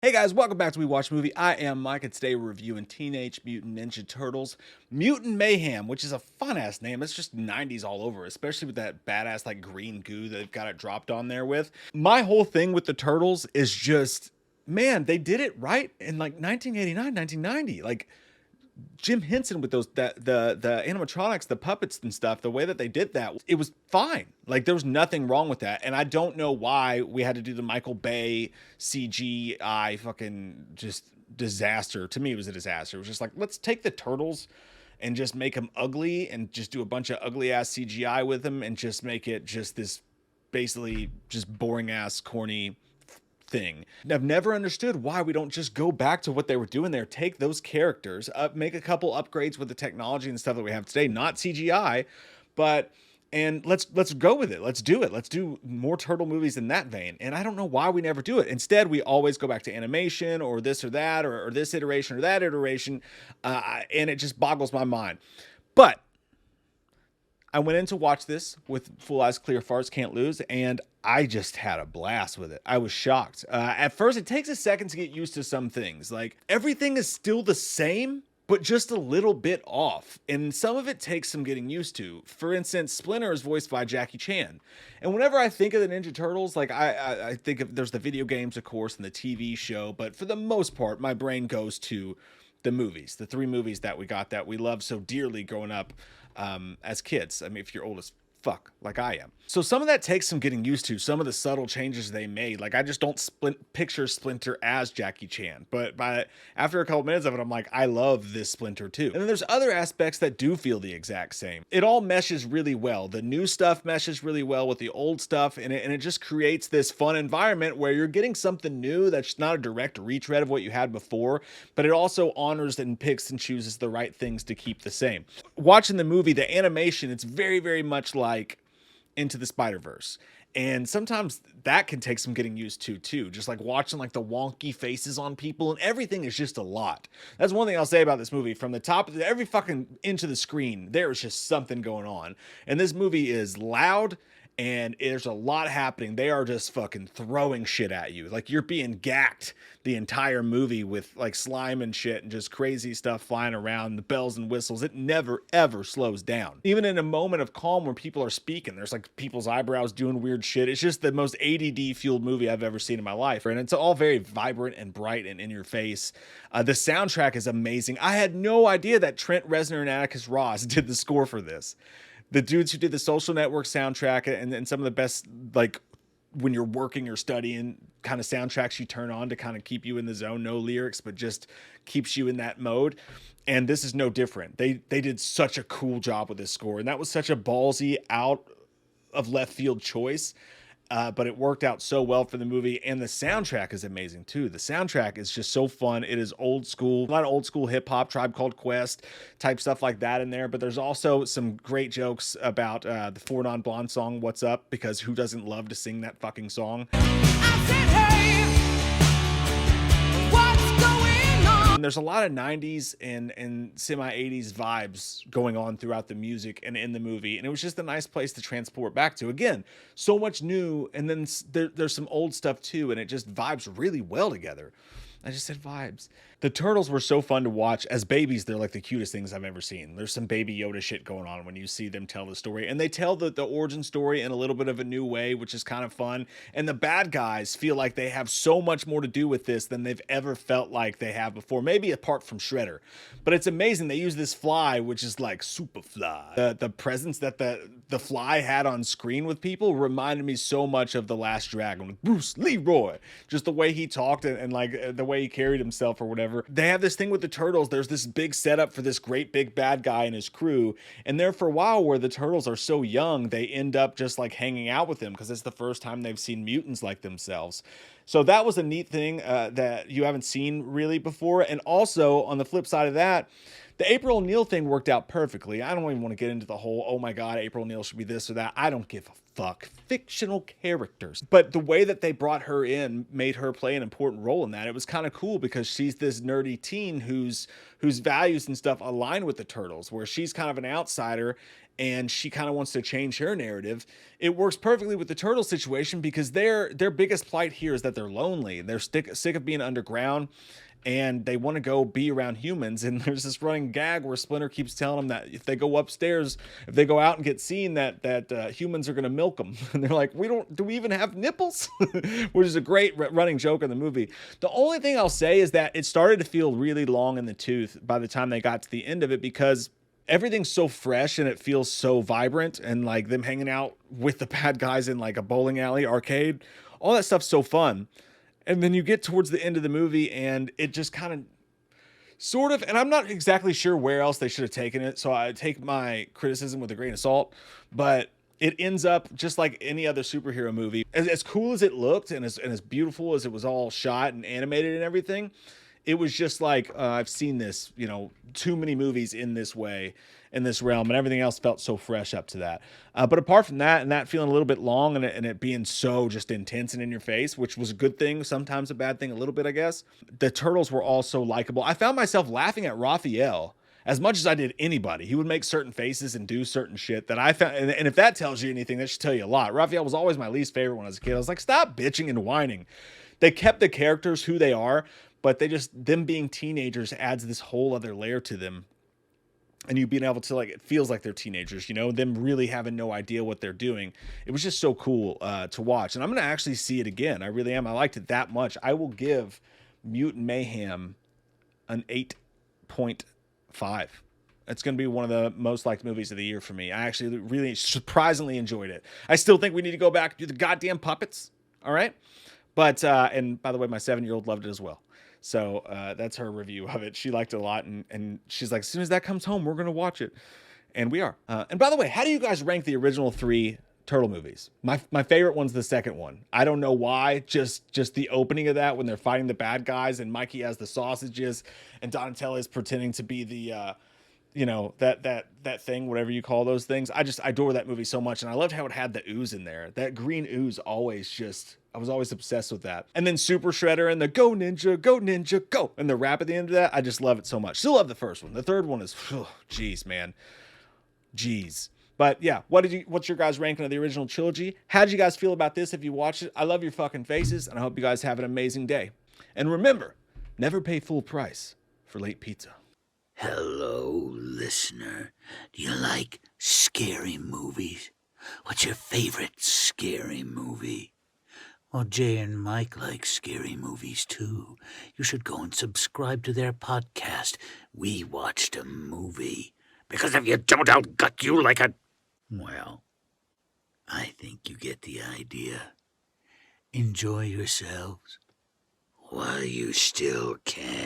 Hey guys, welcome back to We Watch Movie. I am Mike, and today we're reviewing Teenage Mutant Ninja Turtles Mutant Mayhem, which is a fun-ass name. It's just 90s all over, especially with that badass like green goo that they've got it dropped on there with. My whole thing with the Turtles is just, man, they did it right in like 1989, 1990. Like Jim Henson with those the animatronics, the puppets and stuff, the way that they did that, it was fine. Like there was nothing wrong with that. And I don't know why we had to do the Michael Bay CGI fucking just disaster. To me, it was a disaster. It was just like, let's take the turtles and just make them ugly and just do a bunch of ugly ass CGI with them and just make it just this basically just boring ass corny thing. I've never understood why we don't just go back to what they were doing there. Take those characters, make a couple upgrades with the technology and stuff that we have today, not CGI, but and let's go with it. Let's do it. Let's do more turtle movies in that vein. And I don't know why we never do it. Instead, we always go back to animation or this or that or this iteration or that iteration, and it just boggles my mind. But I went in to watch this with full eyes clear, farts can't lose, and I just had a blast with it. I was shocked. At first, it takes a second to get used to some things. Like, everything is still the same, but just a little bit off. And some of it takes some getting used to. For instance, Splinter is voiced by Jackie Chan. And whenever I think of the Ninja Turtles, like, I think of, there's the video games, of course, and the TV show, but for the most part, my brain goes to the movies, the three movies that we got that we loved so dearly growing up as kids. I mean, if you're old as fuck like I am. So some of that takes some getting used to, some of the subtle changes they made. Like I just don't picture Splinter as Jackie Chan, but after a couple minutes of it, I'm like, I love this Splinter too. And then there's other aspects that do feel the exact same. It all meshes really well. The new stuff meshes really well with the old stuff, and it just creates this fun environment where you're getting something new that's not a direct retread of what you had before, but it also honors and picks and chooses the right things to keep the same. Watching the movie, the animation, it's very, very much like Into the Spider-Verse. And sometimes that can take some getting used to too. Just like watching like the wonky faces on people, and everything is just a lot. That's one thing I'll say about this movie. From the top of every fucking inch of the screen, there is just something going on. And this movie is loud and there's a lot happening. They are just fucking throwing shit at you. Like you're being gacked the entire movie with like slime and shit and just crazy stuff flying around, the bells and whistles. It never, ever slows down. Even in a moment of calm where people are speaking, there's like people's eyebrows doing weird shit. It's just the most ADD fueled movie I've ever seen in my life. And it's all very vibrant and bright and in your face. The soundtrack is amazing. I had no idea that Trent Reznor and Atticus Ross did the score for this. The dudes who did the Social Network soundtrack and some of the best, like when you're working or studying kind of soundtracks you turn on to kind of keep you in the zone, no lyrics, but just keeps you in that mode. And this is no different. They did such a cool job with this score. And that was such a ballsy out of left field choice. But it worked out so well for the movie, and the soundtrack is amazing too. The soundtrack is just so fun. It is old school, a lot of old school hip hop, Tribe Called Quest type stuff like that in there. But there's also some great jokes about the Four Non Blonde song "What's Up," because who doesn't love to sing that fucking song? I said, hey, what's going on? And there's a lot of 90s and semi 80s vibes going on throughout the music and in the movie, and it was just a nice place to transport back to. Again, so much new, and then there's some old stuff too, and it just vibes really well together. I just said vibes. The turtles were so fun to watch. As babies, they're like the cutest things I've ever seen. There's some baby Yoda shit going on when you see them tell the story. And they tell the origin story in a little bit of a new way, which is kind of fun. And the bad guys feel like they have so much more to do with this than they've ever felt like they have before. Maybe apart from Shredder. But it's amazing. They use this fly, which is like Superfly. The presence that the fly had on screen with people reminded me so much of The Last Dragon with Bruce Leroy. Just the way he talked and like the way he carried himself or whatever. They have this thing with the turtles. There's this big setup for this great big bad guy and his crew. And there for a while where the turtles are so young, they end up just like hanging out with them because it's the first time they've seen mutants like themselves. So that was a neat thing that you haven't seen really before. And also on the flip side of that, the April O'Neil thing worked out perfectly. I don't even want to get into the whole, oh my God, April O'Neil should be this or that. I don't give a fuck. Fictional characters. But the way that they brought her in made her play an important role in that. It was kind of cool because she's this nerdy teen whose values and stuff align with the turtles, where she's kind of an outsider and she kind of wants to change her narrative. It works perfectly with the turtle situation because their biggest plight here is that they're lonely. They're sick of being underground, and they want to go be around humans. And there's this running gag where Splinter keeps telling them that if they go upstairs, if they go out and get seen, that humans are going to milk them. And they're like, do we even have nipples? Which is a great running joke in the movie. The only thing I'll say is that it started to feel really long in the tooth by the time they got to the end of it, because everything's so fresh and it feels so vibrant, and like them hanging out with the bad guys in like a bowling alley arcade, all that stuff's so fun. And then you get towards the end of the movie and it just kind of sort of, and I'm not exactly sure where else they should have taken it, so I take my criticism with a grain of salt, but it ends up just like any other superhero movie. As cool as it looked and as beautiful as it was all shot and animated and everything, it was just like, I've seen this, too many movies in this way, in this realm, and everything else felt so fresh up to that. But apart from that, and that feeling a little bit long, and it being so just intense and in your face, which was a good thing, sometimes a bad thing, a little bit, I guess. The turtles were all so likable. I found myself laughing at Raphael as much as I did anybody. He would make certain faces and do certain shit that I found, and if that tells you anything, that should tell you a lot. Raphael was always my least favorite when I was a kid. I was like, stop bitching and whining. They kept the characters who they are, but them being teenagers adds this whole other layer to them. And you being able to, like, it feels like they're teenagers, them really having no idea what they're doing. It was just so cool to watch. And I'm going to actually see it again. I really am. I liked it that much. I will give Mutant Mayhem an 8.5. It's going to be one of the most liked movies of the year for me. I actually really surprisingly enjoyed it. I still think we need to go back and do the goddamn puppets. All right. But, and by the way, my 7-year-old loved it as well. So that's her review of it. She liked it a lot, and she's like, as soon as that comes home, we're going to watch it. And we are. And by the way, how do you guys rank the original 3 Turtle movies? My favorite one's the second one. I don't know why. Just the opening of that when they're fighting the bad guys and Mikey has the sausages and Donatello is pretending to be the that thing, whatever you call those things. I just adore that movie so much, and I loved how it had the ooze in there. That green ooze I was always obsessed with that. And then Super Shredder and the go ninja, go, and the rap at the end of that. I just love it so much. Still love the first one. The third one is, jeez, man. Jeez. But yeah, what's your guys' ranking of the original trilogy? How did you guys feel about this if you watched it? I love your fucking faces, and I hope you guys have an amazing day. And remember, never pay full price for late pizza. Hello, listener. Do you like scary movies? What's your favorite scary movie? Well, Jay and Mike like scary movies too. You should go and subscribe to their podcast, We Watched a Movie. Because if you don't, I'll gut you like a... Well, I think you get the idea. Enjoy yourselves while you still can.